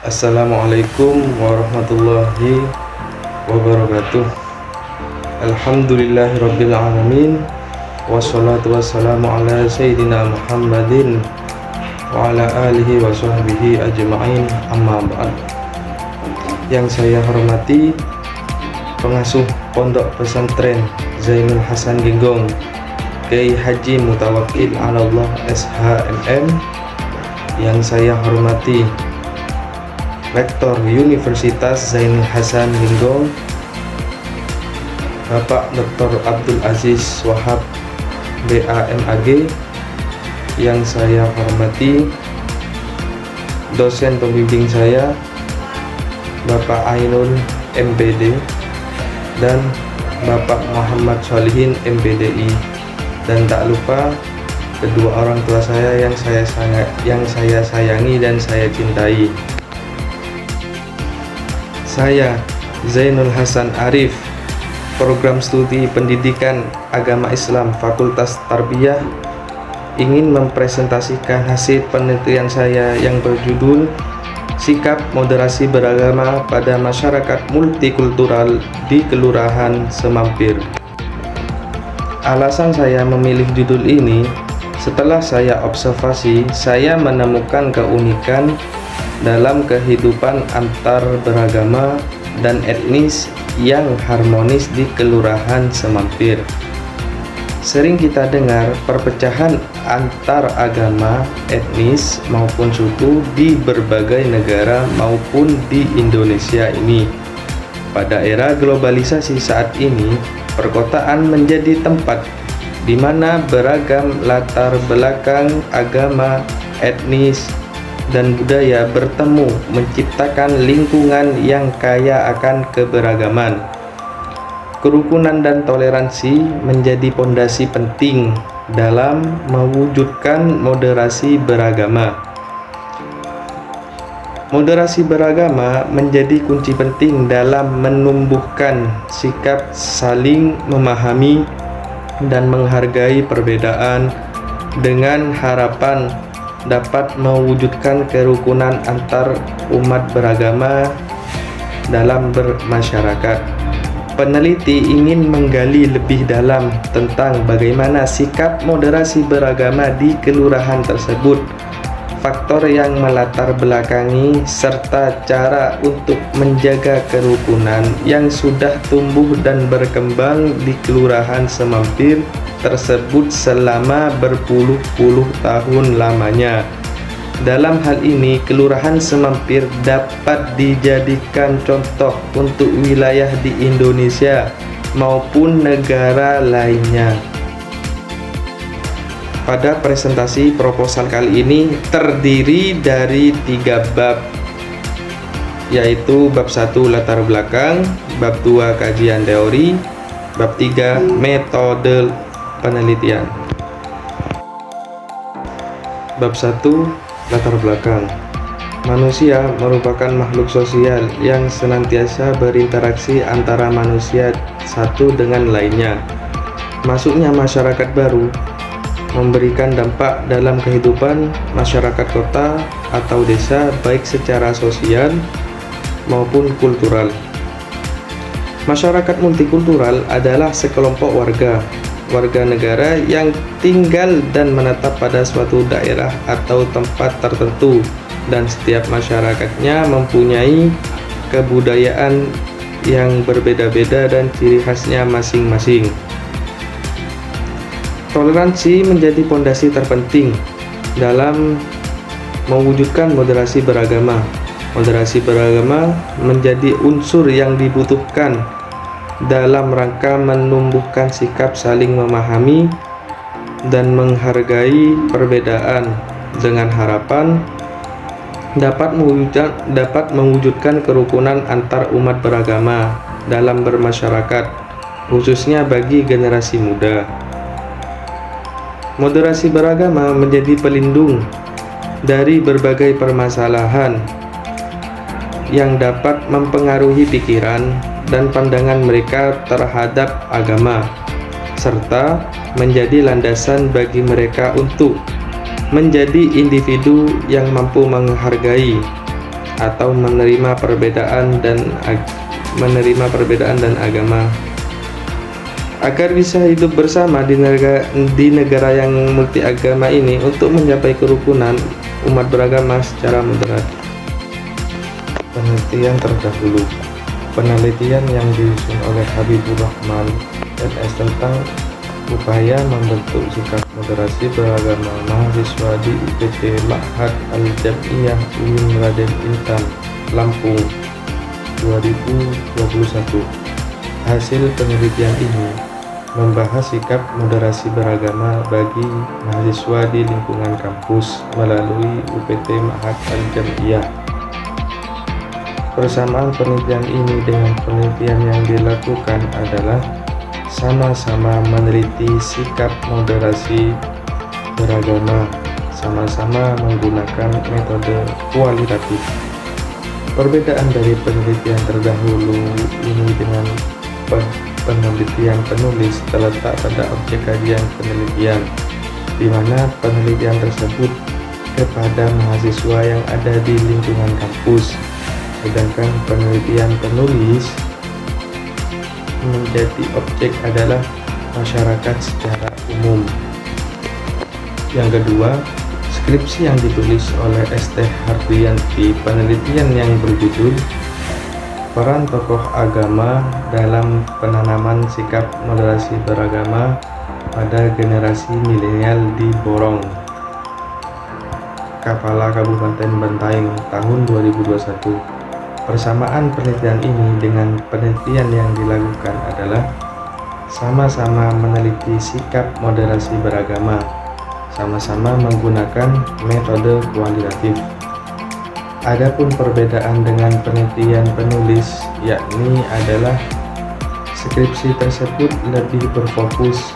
Assalamualaikum warahmatullahi wabarakatuh. Alhamdulillahirabbil alamin. Wassalatu wassalamu ala sayyidina Muhammadin wa ala alihi wa sahbihi ajma'in, amma ba'd. Yang saya hormati pengasuh Pondok Pesantren Zainul Hasan Genggong, Kiai Haji Mutawakkil 'Alallah SHMM. Yang saya hormati Rektor Universitas Zainul Hasan Genggong, Bapak Dr. Abdul Aziz Wahab BAMAG. Yang saya hormati dosen pembimbing saya, Bapak Ainul MPD, dan Bapak Muhammad Sholihin MPDI. Dan tak lupa kedua orang tua saya yang saya sayangi dan saya cintai. Saya Zainul Hasan Arif, program studi pendidikan agama Islam Fakultas Tarbiyah, ingin mempresentasikan hasil penelitian saya yang berjudul Sikap Moderasi Beragama pada Masyarakat Multikultural di Kelurahan Semampir. Alasan saya memilih judul ini, setelah saya observasi, saya menemukan keunikan dalam kehidupan antar beragama dan etnis yang harmonis di Kelurahan Semampir. Sering kita dengar perpecahan antar agama, etnis maupun suku di berbagai negara maupun di Indonesia ini. Pada era globalisasi saat ini, perkotaan menjadi tempat di mana beragam latar belakang agama, etnis, dan budaya bertemu menciptakan lingkungan yang kaya akan keberagaman. Kerukunan dan toleransi menjadi pondasi penting dalam mewujudkan moderasi beragama. Moderasi beragama menjadi kunci penting dalam menumbuhkan sikap saling memahami dan menghargai perbedaan, dengan harapan dapat mewujudkan kerukunan antar umat beragama dalam bermasyarakat. Peneliti ingin menggali lebih dalam tentang bagaimana sikap moderasi beragama di kelurahan tersebut, faktor yang melatar belakangi, serta cara untuk menjaga kerukunan yang sudah tumbuh dan berkembang di Kelurahan Semampir tersebut selama berpuluh-puluh tahun lamanya. Dalam hal ini, Kelurahan Semampir dapat dijadikan contoh untuk wilayah di Indonesia maupun negara lainnya. Pada presentasi proposal kali ini terdiri dari 3 bab, yaitu bab 1 latar belakang, bab 2 kajian teori, bab 3 metode penelitian. Bab 1 latar belakang. Manusia merupakan makhluk sosial yang senantiasa berinteraksi antara manusia satu dengan lainnya. Masuknya masyarakat baru memberikan dampak dalam kehidupan masyarakat kota atau desa, baik secara sosial maupun kultural. Masyarakat multikultural adalah sekelompok warga negara yang tinggal dan menetap pada suatu daerah atau tempat tertentu, dan setiap masyarakatnya mempunyai kebudayaan yang berbeda-beda dan ciri khasnya masing-masing. Toleransi menjadi pondasi terpenting dalam mewujudkan moderasi beragama. Moderasi beragama menjadi unsur yang dibutuhkan dalam rangka menumbuhkan sikap saling memahami dan menghargai perbedaan, dengan harapan dapat mewujudkan kerukunan antar umat beragama dalam bermasyarakat, khususnya bagi generasi muda. Moderasi beragama menjadi pelindung dari berbagai permasalahan yang dapat mempengaruhi pikiran dan pandangan mereka terhadap agama, serta menjadi landasan bagi mereka untuk menjadi individu yang mampu menghargai, atau menerima perbedaan dan agama. Agar bisa hidup bersama di negara yang multi agama ini untuk mencapai kerukunan umat beragama secara moderat. Penelitian terdahulu. Penelitian yang disusun oleh Habibur Rahman MS tentang upaya membentuk sikap moderasi beragama mahasiswa di UPT Ma'had Al-Jam'iyah UIN Raden Intan, Lampung, 2021. Hasil penelitian ini membahas sikap moderasi beragama bagi mahasiswa di lingkungan kampus melalui UPT Ma'had Al-Jam'iyah. Persamaan penelitian ini dengan penelitian yang dilakukan adalah sama-sama meneliti sikap moderasi beragama, sama-sama menggunakan metode kualitatif. Perbedaan dari penelitian terdahulu ini dengan penelitian penulis terletak pada objek kajian penelitian, di mana penelitian tersebut kepada mahasiswa yang ada di lingkungan kampus, sedangkan penelitian penulis menjadi objek adalah masyarakat secara umum. Yang kedua, skripsi yang ditulis oleh ST Hardianti, penelitian yang berjudul Peran Tokoh Agama dalam Penanaman Sikap Moderasi Beragama pada Generasi Milenial di Borong, Kepala Kabupaten Bantaeng, tahun 2021. Persamaan penelitian ini dengan penelitian yang dilakukan adalah sama-sama meneliti sikap moderasi beragama, sama-sama menggunakan metode kualitatif. Adapun perbedaan dengan penelitian penulis, yakni adalah skripsi tersebut lebih berfokus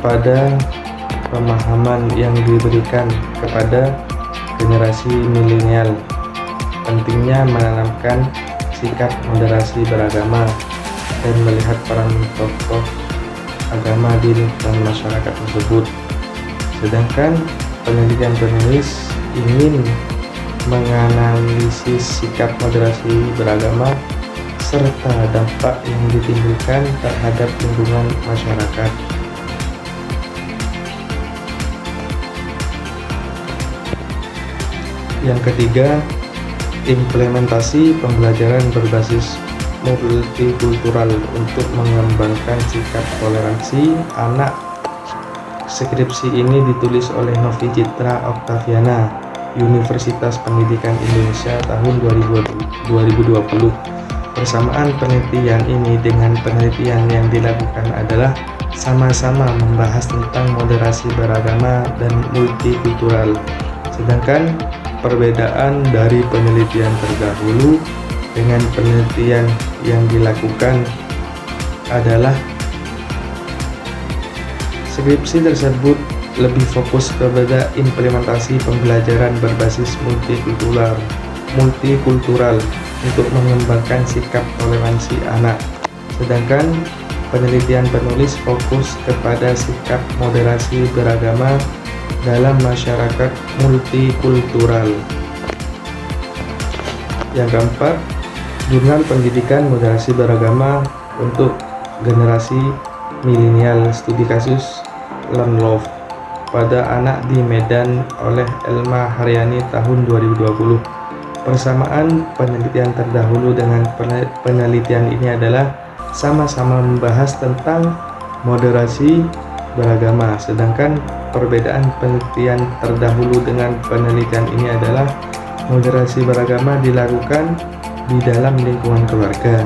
pada pemahaman yang diberikan kepada generasi milenial, pentingnya menanamkan sikap moderasi beragama dan melihat peran tokoh agama di lingkungan masyarakat tersebut. Sedangkan penelitian penulis ingin menganalisis sikap moderasi beragama serta dampak yang ditimbulkan terhadap lingkungan masyarakat. Yang ketiga, implementasi pembelajaran berbasis multikultural untuk mengembangkan sikap toleransi anak. Skripsi ini ditulis oleh Novi Citra Oktaviana, Universitas Pendidikan Indonesia, tahun 2020. Persamaan penelitian ini dengan penelitian yang dilakukan adalah sama-sama membahas tentang moderasi beragama dan multikultural. Sedangkan perbedaan dari penelitian terdahulu dengan penelitian yang dilakukan adalah skripsi tersebut lebih fokus kepada implementasi pembelajaran berbasis multikultural untuk mengembangkan sikap toleransi anak. Sedangkan penelitian penulis fokus kepada sikap moderasi beragama dalam masyarakat multikultural. Yang keempat, jurnal pendidikan moderasi beragama untuk generasi milenial, studi kasus Learn Love pada anak di Medan oleh Elma Haryani, tahun 2020. Persamaan penelitian terdahulu dengan penelitian ini adalah sama-sama membahas tentang moderasi beragama, sedangkan perbedaan penelitian terdahulu dengan penelitian ini adalah moderasi beragama dilakukan di dalam lingkungan keluarga.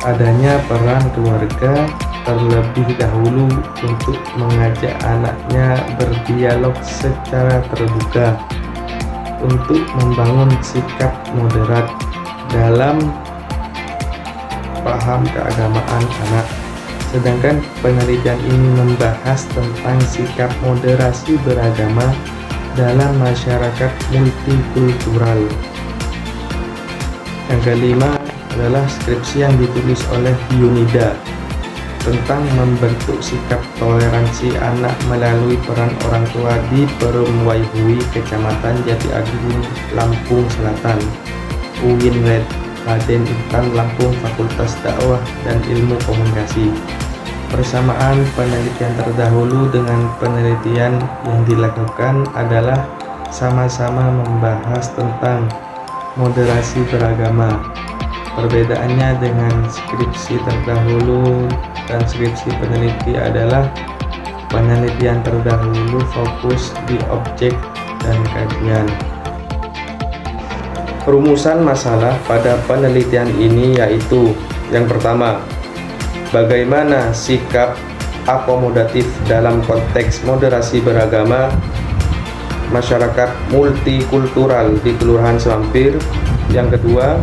Adanya peran keluarga terlebih dahulu untuk mengajak anaknya berdialog secara terbuka untuk membangun sikap moderat dalam paham keagamaan anak. Sedangkan penelitian ini membahas tentang sikap moderasi beragama dalam masyarakat multikultural. Yang kelima adalah skripsi yang ditulis oleh Yunida tentang membentuk sikap toleransi anak melalui peran orang tua di Perum Waihui, Kecamatan Jati Agung, Lampung Selatan, UIN Raden Intan Lampung Fakultas Dakwah dan Ilmu Komunikasi. Persamaan penelitian terdahulu dengan penelitian yang dilakukan adalah sama-sama membahas tentang moderasi beragama. Perbedaannya dengan skripsi terdahulu dan skripsi peneliti adalah penelitian terdahulu fokus di objek dan kajian. Rumusan masalah pada penelitian ini yaitu: yang pertama, bagaimana sikap akomodatif dalam konteks moderasi beragama masyarakat multikultural di Kelurahan Semampir. Yang kedua,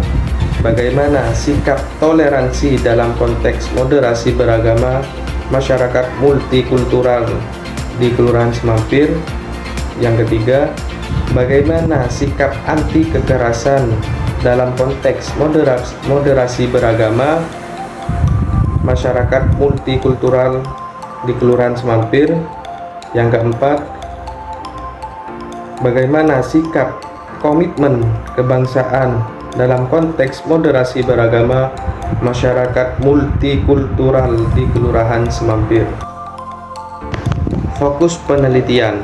bagaimana sikap toleransi dalam konteks moderasi beragama masyarakat multikultural di Kelurahan Semampir. Yang ketiga, bagaimana sikap anti kekerasan dalam konteks moderasi beragama masyarakat multikultural di Kelurahan Semampir. Yang keempat, bagaimana sikap komitmen kebangsaan dalam konteks moderasi beragama masyarakat multikultural di Kelurahan Semampir. Fokus penelitian: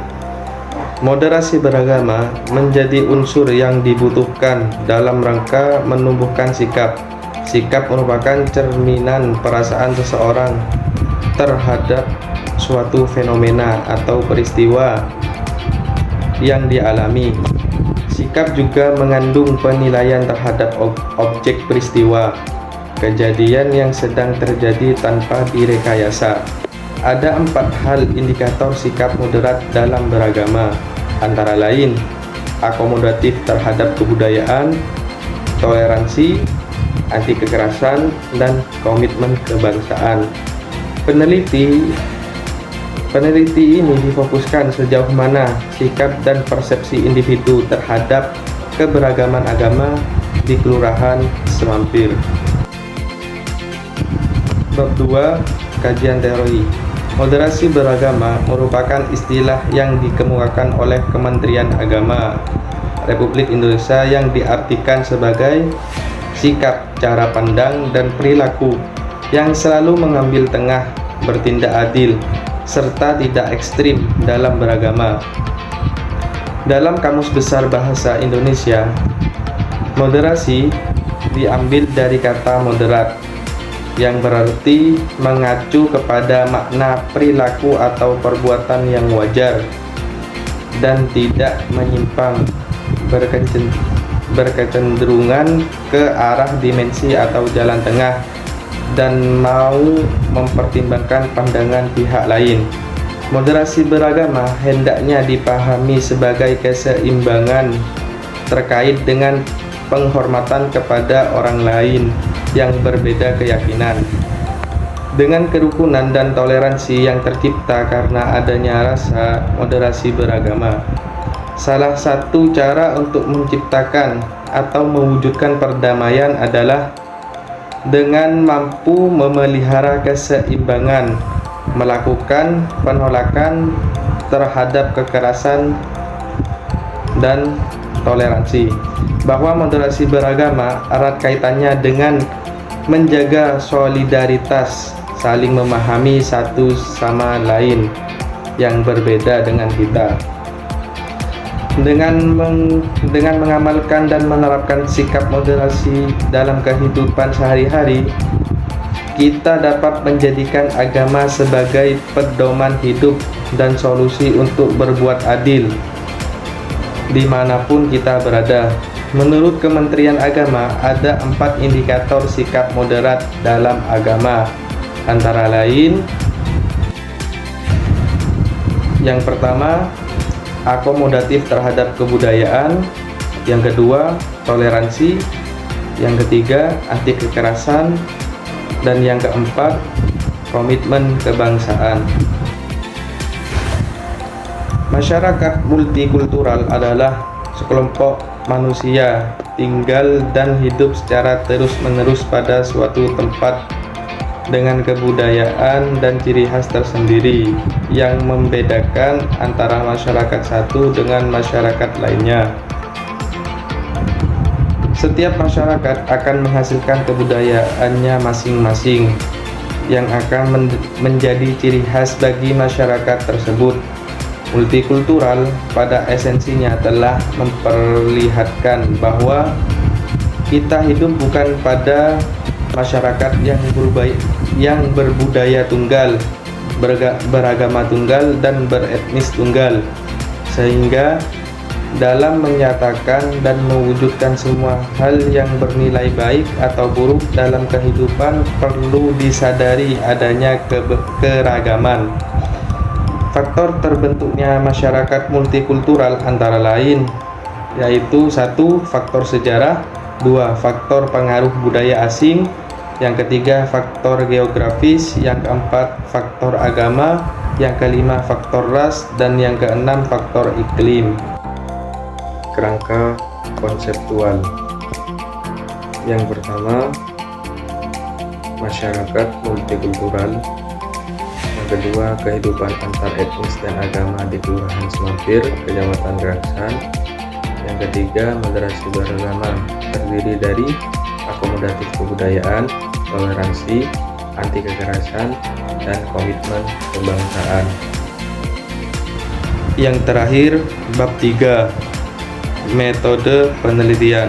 moderasi beragama menjadi unsur yang dibutuhkan dalam rangka menumbuhkan sikap. Sikap merupakan cerminan perasaan seseorang terhadap suatu fenomena atau peristiwa yang dialami. Sikap juga mengandung penilaian terhadap objek peristiwa, kejadian yang sedang terjadi tanpa direkayasa. Ada 4 hal indikator sikap moderat dalam beragama, antara lain akomodatif terhadap kebudayaan, toleransi, anti kekerasan, dan komitmen kebangsaan. Peneliti ini difokuskan sejauh mana sikap dan persepsi individu terhadap keberagaman agama di Kelurahan Semampir. Bab 2. Kajian teori. Moderasi beragama merupakan istilah yang dikemukakan oleh Kementerian Agama Republik Indonesia yang diartikan sebagai sikap, cara pandang, dan perilaku yang selalu mengambil tengah, bertindak adil, serta tidak ekstrim dalam beragama. Dalam Kamus Besar Bahasa Indonesia, moderasi diambil dari kata moderat, yang berarti mengacu kepada makna perilaku atau perbuatan yang wajar dan tidak menyimpang, berkecenderungan ke arah dimensi atau jalan tengah, dan mau mempertimbangkan pandangan pihak lain. Moderasi beragama hendaknya dipahami sebagai keseimbangan terkait dengan penghormatan kepada orang lain yang berbeda keyakinan, dengan kerukunan dan toleransi yang tercipta karena adanya rasa moderasi beragama. Salah satu cara untuk menciptakan atau mewujudkan perdamaian adalah dengan mampu memelihara keseimbangan, melakukan penolakan terhadap kekerasan dan toleransi. Bahwa moderasi beragama erat kaitannya dengan menjaga solidaritas, saling memahami satu sama lain yang berbeda dengan kita. Dengan mengamalkan dan menerapkan sikap moderasi dalam kehidupan sehari-hari, kita dapat menjadikan agama sebagai pedoman hidup dan solusi untuk berbuat adil dimanapun kita berada. Menurut Kementerian Agama, ada 4 indikator sikap moderat dalam agama, antara lain: yang pertama, akomodatif terhadap kebudayaan; yang kedua, toleransi; yang ketiga, anti kekerasan; dan yang keempat, komitmen kebangsaan. Masyarakat multikultural adalah sekelompok manusia tinggal dan hidup secara terus-menerus pada suatu tempat dengan kebudayaan dan ciri khas tersendiri yang membedakan antara masyarakat satu dengan masyarakat lainnya. Setiap masyarakat akan menghasilkan kebudayaannya masing-masing yang akan menjadi ciri khas bagi masyarakat tersebut. Multikultural pada esensinya telah memperlihatkan bahwa kita hidup bukan pada masyarakat yang berbudaya tunggal, beragama tunggal, dan beretnis tunggal, sehingga dalam menyatakan dan mewujudkan semua hal yang bernilai baik atau buruk dalam kehidupan perlu disadari adanya keragaman. Faktor terbentuknya masyarakat multikultural antara lain yaitu 1. Faktor sejarah, 2. Faktor pengaruh budaya asing, yang ketiga faktor geografis, yang keempat faktor agama, yang kelima faktor ras, dan yang keenam faktor iklim. Kerangka konseptual. Yang pertama, masyarakat multikultural. Yang kedua, kehidupan antar etnis dan agama di Kelurahan Semampir, Kecamatan Geraksan. Yang ketiga, moderasi beragama, terdiri dari akomodatif kebudayaan, toleransi, anti kekerasan, dan komitmen kebangsaan. Yang terakhir, bab 3, metode penelitian.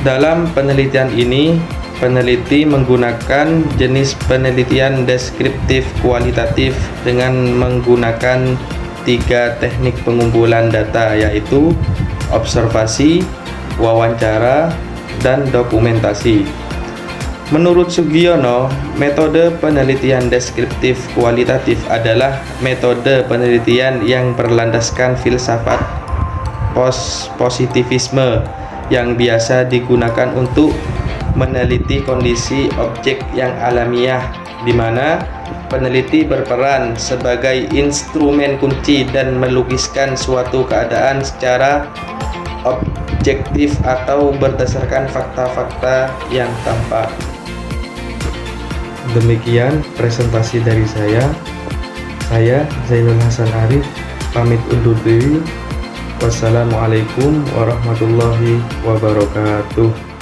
Dalam penelitian ini, peneliti menggunakan jenis penelitian deskriptif kualitatif dengan menggunakan 3 teknik pengumpulan data, yaitu observasi, wawancara, dan dokumentasi. Menurut Sugiono, metode penelitian deskriptif kualitatif adalah metode penelitian yang berlandaskan filsafat positivisme yang biasa digunakan untuk meneliti kondisi objek yang alamiah, di mana peneliti berperan sebagai instrumen kunci dan melukiskan suatu keadaan secara objektif atau berdasarkan fakta-fakta yang tampak. Demikian presentasi dari saya. Saya Zainul Hasan Arif pamit undur diri. Wassalamualaikum warahmatullahi wabarakatuh.